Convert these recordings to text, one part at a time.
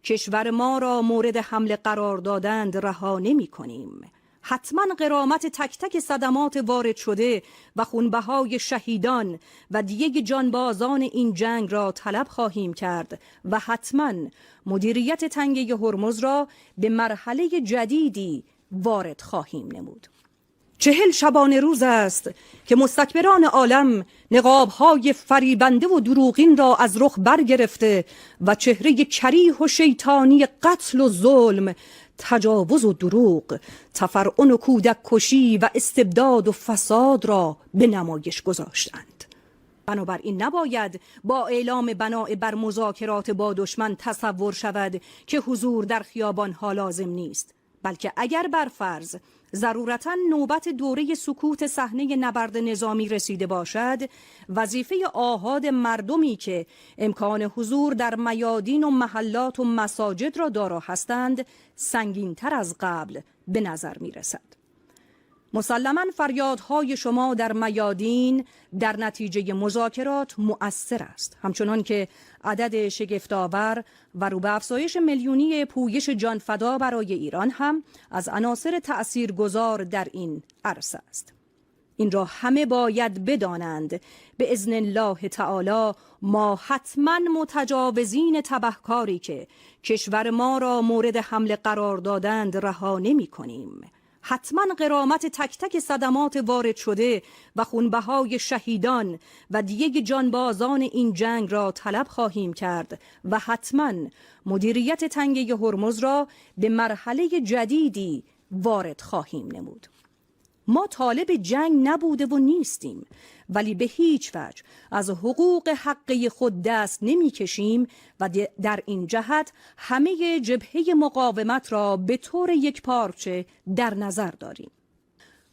کشور ما را مورد حمله قرار دادند رها نمی‌کنیم. حتما غرامت تک تک صدمات وارد شده و خونبهای شهیدان و دیگ جانبازان این جنگ را طلب خواهیم کرد و حتما مدیریت تنگه هرمز را به مرحله جدیدی وارد خواهیم نمود. 40 شبانه روز است که مستکبران عالم نقاب‌های فریبنده و دروغین را از رخ برگرفته و چهره کریه و شیطانی قتل و ظلم، تجاوز و دروغ، تفرعن و کودک کشی و استبداد و فساد را به نمایش گذاشتند. بنابراین نباید با اعلام بناء بر مذاکرات با دشمن تصور شود که حضور در خیابان‌ها لازم نیست، بلکه اگر بر فرض ضرورتاً نوبت دوره سکوت صحنه نبرد نظامی رسیده باشد، وظیفه آحاد مردمی که امکان حضور در میادین و محلات و مساجد را دارا هستند سنگین‌تر از قبل به نظر می رسد. مسلماً فریادهای شما در میادین در نتیجه مذاکرات مؤثر است، همچنان که عدد شگفت‌آور و رو به افزایش میلیونی پویش جانفدا برای ایران هم از عناصر تأثیرگذار در این عرصه است. این را همه باید بدانند. به اذن الله تعالی ما حتما متجاوزین تبهکاری که کشور ما را مورد حمله قرار دادند رها نمی کنیم. حتما غرامت تک تک صدمات وارد شده و خونبهای شهیدان و دیگ جانبازان این جنگ را طلب خواهیم کرد و حتما مدیریت تنگه هرمز را به مرحله جدیدی وارد خواهیم نمود. ما طالب جنگ نبوده و نیستیم، ولی به هیچ وجه از حقوق حقی خود دست نمی کشیم و در این جهت همه جبهه مقاومت را به طور یکپارچه در نظر داریم.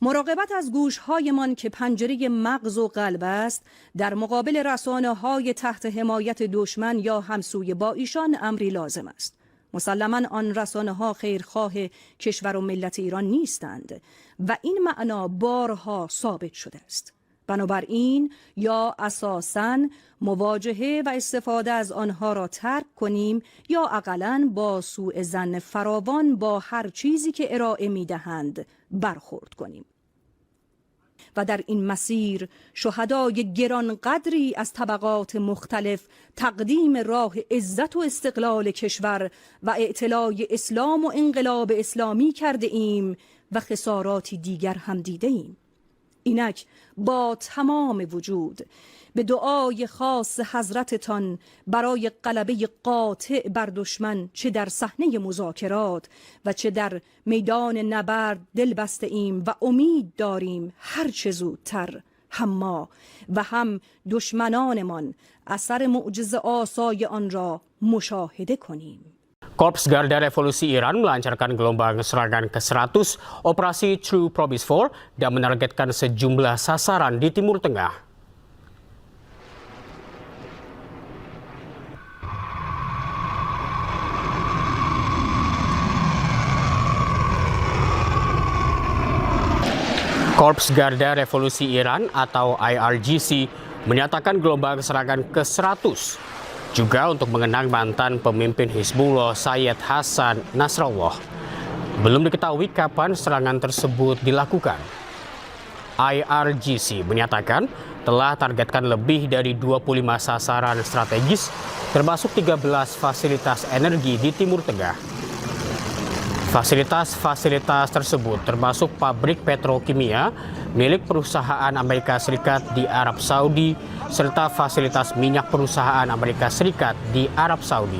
مراقبت از گوش‌هایمان که پنجره مغز و قلب است در مقابل رسانه‌های تحت حمایت دشمن یا همسوی با ایشان امری لازم است. مسلماً آن رسانه‌ها خیرخواه کشور و ملت ایران نیستند و این معنا بارها ثابت شده است. بنابراین یا اساساً مواجهه و استفاده از آنها را ترک کنیم یا اقلاً با سوء ظن فراوان با هر چیزی که ارائه می‌دهند برخورد کنیم. و در این مسیر شهدای گرانقدری از طبقات مختلف تقدیم راه عزت و استقلال کشور و اعتلاء اسلام و انقلاب اسلامی کرده ایم و خساراتی دیگر هم دیده ایم. اینک با تمام وجود به دعای خاص حضرتتان برای غلبه قاطع بر دشمن چه در صحنه مذاکرات و چه در میدان نبرد دل بسته ایم و امید داریم هر چه زودتر هم ما و هم دشمنانمان اثر معجزه آسای آن را مشاهده کنیم. Korps Garda Revolusi Iran melancarkan gelombang serangan ke-100 Operasi True Promise 4 dan menargetkan sejumlah sasaran di Timur Tengah. Korps Garda Revolusi Iran atau IRGC menyatakan gelombang serangan ke-100 juga untuk mengenang mantan pemimpin Hizbullah Sayyid Hasan Nasrallah. Belum diketahui kapan serangan tersebut dilakukan. IRGC menyatakan telah targetkan lebih dari 25 sasaran strategis termasuk 13 fasilitas energi di Timur Tengah. Fasilitas-fasilitas tersebut termasuk pabrik petrokimia milik perusahaan Amerika Serikat di Arab Saudi serta fasilitas minyak perusahaan Amerika Serikat di Arab Saudi.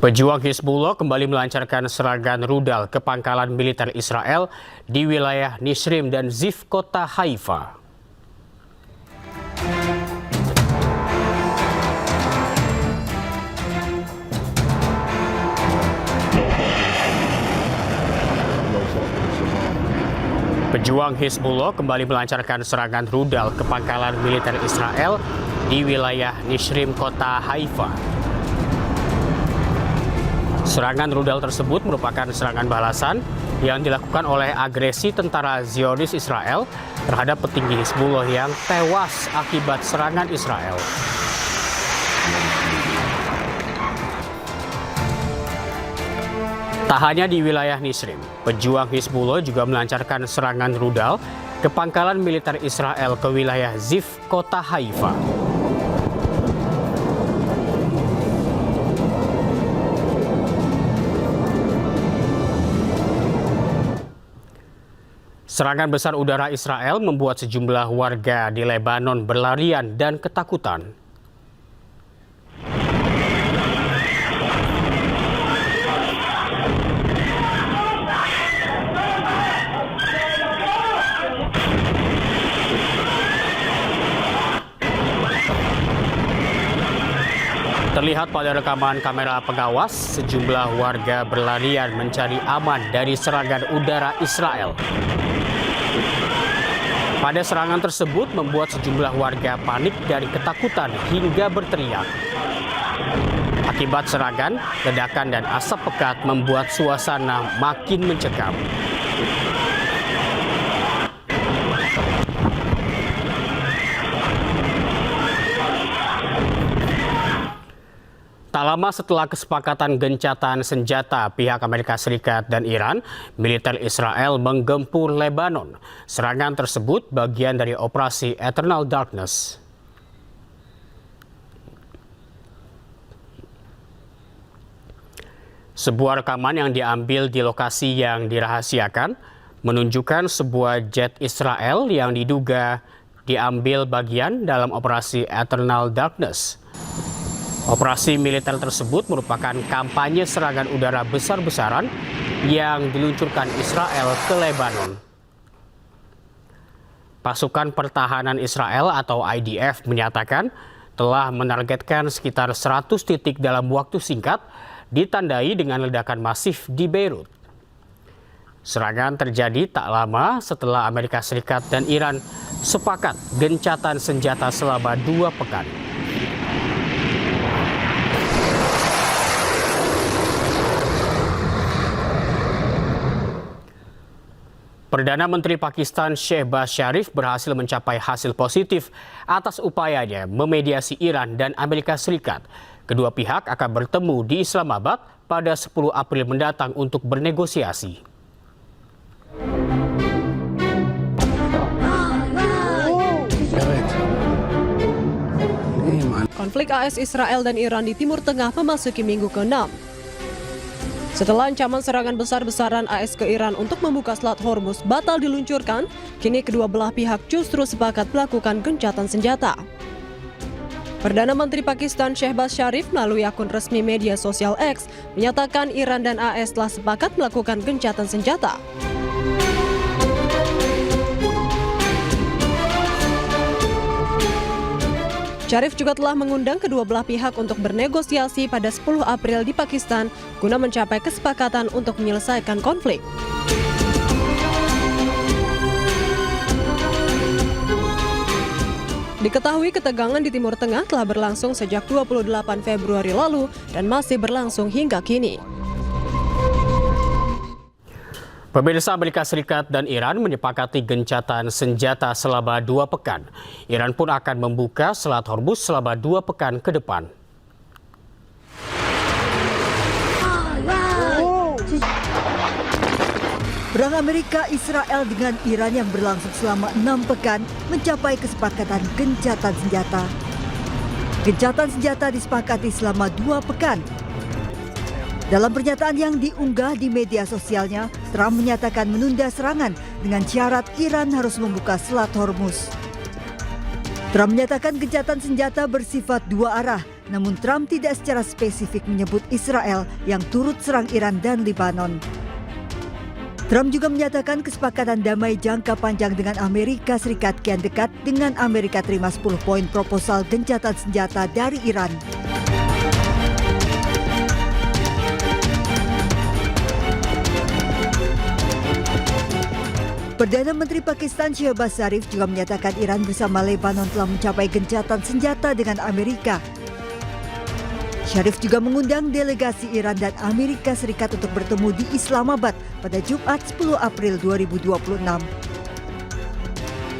Pejuang Hizbullah kembali melancarkan serangan rudal ke pangkalan militer Israel di wilayah Nisrim dan Zif kota Haifa. Pejuang Hizbullah kembali melancarkan serangan rudal ke pangkalan militer Israel di wilayah Nisrim kota Haifa. Serangan rudal tersebut merupakan serangan balasan yang dilakukan oleh agresi tentara Zionis Israel terhadap petinggi Hizbullah yang tewas akibat serangan Israel. Tak hanya di wilayah Nisrin, pejuang Hizbullah juga melancarkan serangan rudal ke pangkalan militer Israel ke wilayah Zif, kota Haifa. Serangan besar udara Israel membuat sejumlah warga di Lebanon berlarian dan ketakutan. Terlihat pada rekaman kamera pengawas, sejumlah warga berlarian mencari aman dari serangan udara Israel. Pada serangan tersebut membuat sejumlah warga panik dan ketakutan hingga berteriak. Akibat serangan, ledakan dan asap pekat membuat suasana makin mencekam. Tak lama setelah kesepakatan gencatan senjata pihak Amerika Serikat dan Iran, militer Israel menggempur Lebanon. Serangan tersebut bagian dari operasi Eternal Darkness. Sebuah rekaman yang diambil di lokasi yang dirahasiakan menunjukkan sebuah jet Israel yang diduga diambil bagian dalam operasi Eternal Darkness. Operasi militer tersebut merupakan kampanye serangan udara besar-besaran yang diluncurkan Israel ke Lebanon. Pasukan Pertahanan Israel atau IDF menyatakan telah menargetkan sekitar 100 titik dalam waktu singkat ditandai dengan ledakan masif di Beirut. Serangan terjadi tak lama setelah Amerika Serikat dan Iran sepakat gencatan senjata selama 2 pekan. Perdana Menteri Pakistan Shehbaz Sharif berhasil mencapai hasil positif atas upayanya memediasi Iran dan Amerika Serikat. Kedua pihak akan bertemu di Islamabad pada 10 April mendatang untuk bernegosiasi. Konflik AS Israel dan Iran di Timur Tengah memasuki minggu ke-6. Setelah ancaman serangan besar-besaran AS ke Iran untuk membuka Selat Hormuz batal diluncurkan, kini kedua belah pihak justru sepakat melakukan gencatan senjata. Perdana Menteri Pakistan Shehbaz Sharif melalui akun resmi media sosial X menyatakan Iran dan AS telah sepakat melakukan gencatan senjata. Sharif juga telah mengundang kedua belah pihak untuk bernegosiasi pada 10 April di Pakistan guna mencapai kesepakatan untuk menyelesaikan konflik. Diketahui ketegangan di Timur Tengah telah berlangsung sejak 28 Februari lalu dan masih berlangsung hingga kini. Pemirsa, Amerika Serikat dan Iran menyepakati gencatan senjata selama 2 pekan. Iran pun akan membuka Selat Hormuz selama 2 pekan ke depan. Perang Amerika Israel dengan Iran yang berlangsung selama 6 pekan mencapai kesepakatan gencatan senjata. Gencatan senjata disepakati selama 2 pekan. Dalam pernyataan yang diunggah di media sosialnya, Trump menyatakan menunda serangan dengan syarat Iran harus membuka Selat Hormuz. Trump menyatakan gencatan senjata bersifat 2 arah, namun Trump tidak secara spesifik menyebut Israel yang turut serang Iran dan Lebanon. Trump juga menyatakan kesepakatan damai jangka panjang dengan Amerika Serikat kian dekat dengan Amerika terima 10 poin proposal gencatan senjata dari Iran. Perdana Menteri Pakistan Shehbaz Sharif juga menyatakan Iran bersama Lebanon telah mencapai gencatan senjata dengan Amerika. Syarif juga mengundang delegasi Iran dan Amerika Serikat untuk bertemu di Islamabad pada Jumat 10 April 2026.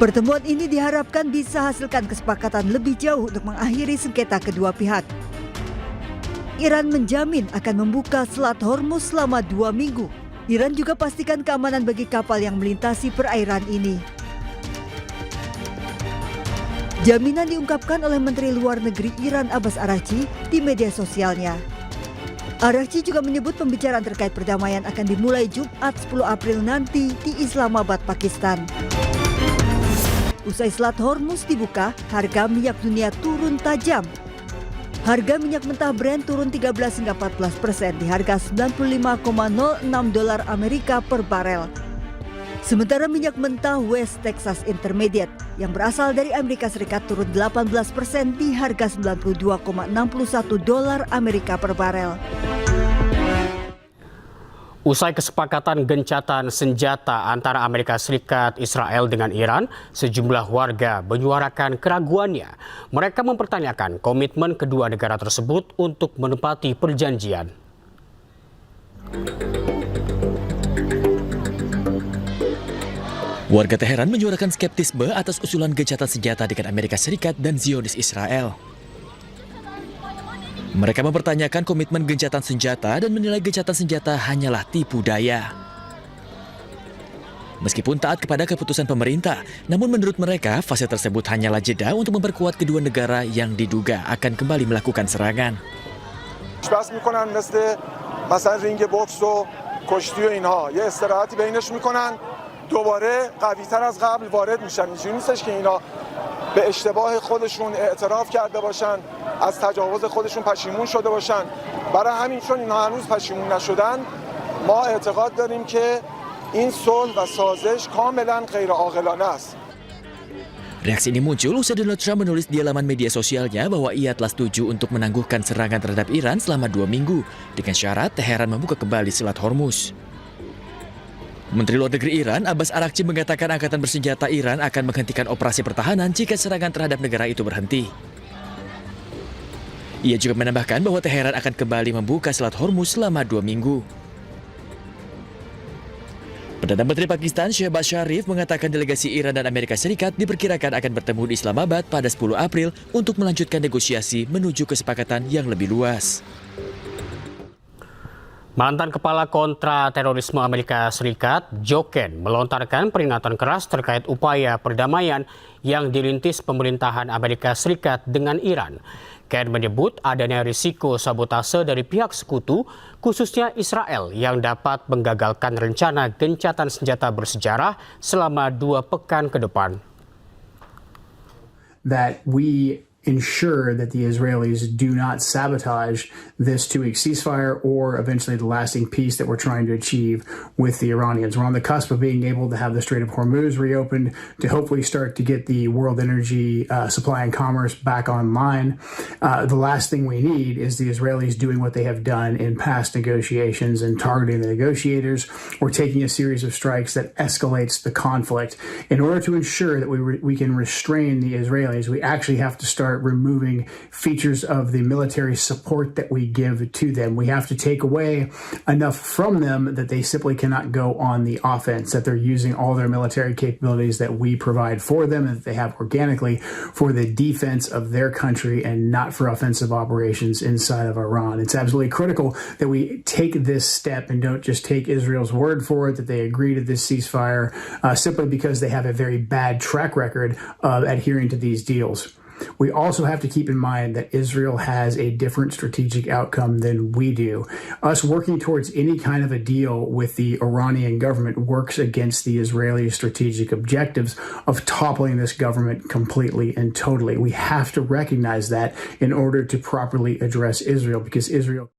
Pertemuan ini diharapkan bisa hasilkan kesepakatan lebih jauh untuk mengakhiri sengketa kedua pihak. Iran menjamin akan membuka Selat Hormuz selama 2 minggu. Iran juga pastikan keamanan bagi kapal yang melintasi perairan ini. Jaminan diungkapkan oleh Menteri Luar Negeri Iran Abbas Araghchi di media sosialnya. Araghchi juga menyebut pembicaraan terkait perdamaian akan dimulai Jumat 10 April nanti di Islamabad, Pakistan. Usai Selat Hormuz dibuka, harga minyak dunia turun tajam. Harga minyak mentah Brent turun 13 hingga 14% di harga $95,06 Amerika per barel. Sementara minyak mentah West Texas Intermediate yang berasal dari Amerika Serikat turun 18% di harga $92,61 Amerika per barel. Usai kesepakatan gencatan senjata antara Amerika Serikat, Israel dengan Iran, sejumlah warga menyuarakan keraguannya. Mereka mempertanyakan komitmen kedua negara tersebut untuk menepati perjanjian. Warga Teheran menyuarakan skeptisme atas usulan gencatan senjata dengan Amerika Serikat dan Zionis Israel. Mereka mempertanyakan komitmen gencatan senjata dan menilai gencatan senjata hanyalah tipu daya. Meskipun taat kepada keputusan pemerintah, namun menurut mereka fase tersebut hanyalah jeda untuk memperkuat kedua negara yang diduga akan kembali melakukan serangan. دوباره قوی‌تر از قبل وارد میشن. اینجوری نیستش که اینا به اشتباه خودشون اعتراف کرده باشن، از تجاوز خودشون پشیمون شده باشن. برای همین چون اینا هنوز پشیمون نشدن، ما اعتقاد داریم که این صلح و سازش کاملا غیر عاقلانه است. Reaksi ini muncul usai Donald Trump menulis di laman media sosialnya bahwa ia telah setuju untuk menangguhkan serangan terhadap Iran selama 2 minggu dengan syarat Teheran membuka kembali Selat Hormuz. Menteri Luar Negeri Iran, Abbas Araghchi, mengatakan angkatan bersenjata Iran akan menghentikan operasi pertahanan jika serangan terhadap negara itu berhenti. Ia juga menambahkan bahwa Teheran akan kembali membuka Selat Hormuz selama 2 minggu. Perdana Menteri Pakistan Shehbaz Sharif mengatakan delegasi Iran dan Amerika Serikat diperkirakan akan bertemu di Islamabad pada 10 April untuk melanjutkan negosiasi menuju kesepakatan yang lebih luas. Mantan Kepala Kontra Terorisme Amerika Serikat, Joe Ken, melontarkan peringatan keras terkait upaya perdamaian yang dirintis pemerintahan Amerika Serikat dengan Iran. Ken menyebut adanya risiko sabotase dari pihak sekutu, khususnya Israel, yang dapat menggagalkan rencana gencatan senjata bersejarah selama 2 pekan ke depan. That we ensure that the Israelis do not sabotage this 2-week ceasefire or eventually the lasting peace that we're trying to achieve with the Iranians. We're on the cusp of being able to have the Strait of Hormuz reopened to hopefully start to get the world energy supply and commerce back online. The last thing we need is the Israelis doing what they have done in past negotiations and targeting the negotiators or taking a series of strikes that escalates the conflict. In order to ensure that we can restrain the Israelis, we actually have to start removing features of the military support that we give to them. We have to take away enough from them that they simply cannot go on the offense, that they're using all their military capabilities that we provide for them and that they have organically for the defense of their country and not for offensive operations inside of Iran. It's absolutely critical that we take this step and don't just take Israel's word for it, that they agree to this ceasefire simply because they have a very bad track record of adhering to these deals. We also have to keep in mind that Israel has a different strategic outcome than we do. Us working towards any kind of a deal with the Iranian government works against the Israeli strategic objectives of toppling this government completely and totally. We have to recognize that in order to properly address Israel, because Israel